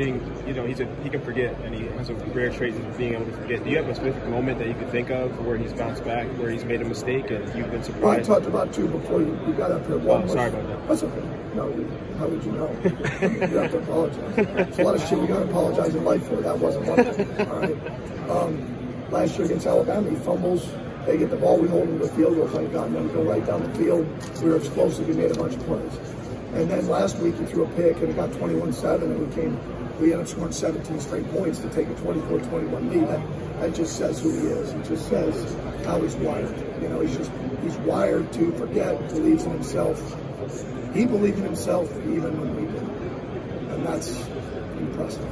being, you know, he can forget, and he has a rare trait of being able to forget. Do you have a specific moment that you can think of where he's bounced back, where he's made a mistake, and you've been surprised? Well, I talked about two before you got up here. One sorry about that. That's okay. No, how would you know? You have to apologize. There's a lot of shit you got to apologize in life for. That wasn't one of them. All right. Last year against Alabama, he fumbles. They get the ball, we hold him to the field goal, thank God, and then we go right down the field. We were explosive, we made a bunch of plays. And then last week he threw a pick and it got 21-7, and we ended up scoring 17 straight points to take a 24-21 lead. That just says who he is. It just says how he's wired. You know, he's wired to forget, believes in himself. He believed in himself even when we didn't. And that's impressive.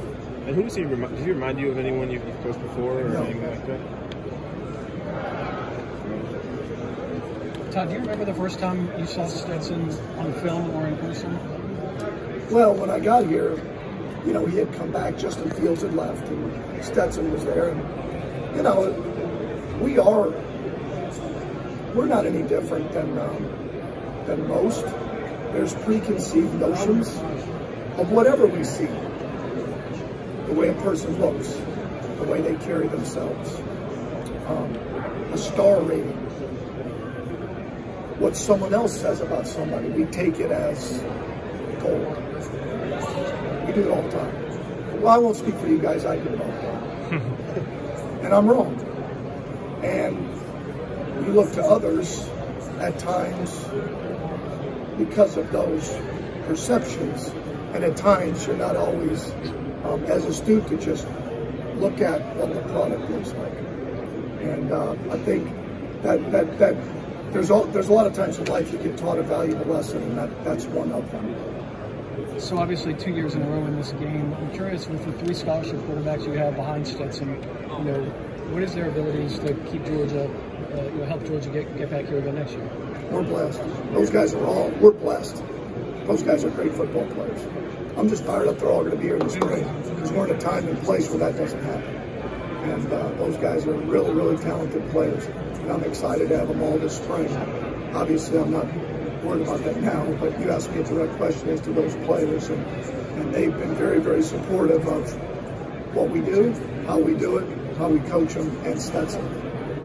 And who does he remind you of anyone you've coached before or anything like that? Todd, do you remember the first time you saw Stetson on film or in person? Well, when I got here, you know, he had come back, Justin Fields had left, and Stetson was there. And, you know, we're not any different than most. There's preconceived notions of whatever we see. The way a person looks, the way they carry themselves, a star rating. What someone else says about somebody, we take it as gold. We do it all the time. Well, I won't speak for you guys, I do it all the time. And I'm wrong. And you look to others at times because of those perceptions. And at times you're not always as astute to just look at what the product looks like. And I think that there's a lot of times in life you get taught a valuable lesson, and that's one of them. So obviously 2 years in a row in this game. I'm curious, with the 3 scholarship quarterbacks you have behind Stetson, you know, what is their abilities to keep Georgia, help Georgia get back here again next year? We're blessed. Those guys we're blessed. Those guys are great football players. I'm just fired up they're all going to be here in the spring, because we're in a time and place where that doesn't happen. And those guys are really, really talented players. And I'm excited to have them all this spring. Obviously, I'm not worried about that now, but you asked me a direct question as to those players, and they've been very, very supportive of what we do, how we do it, how we coach them, and Stetson.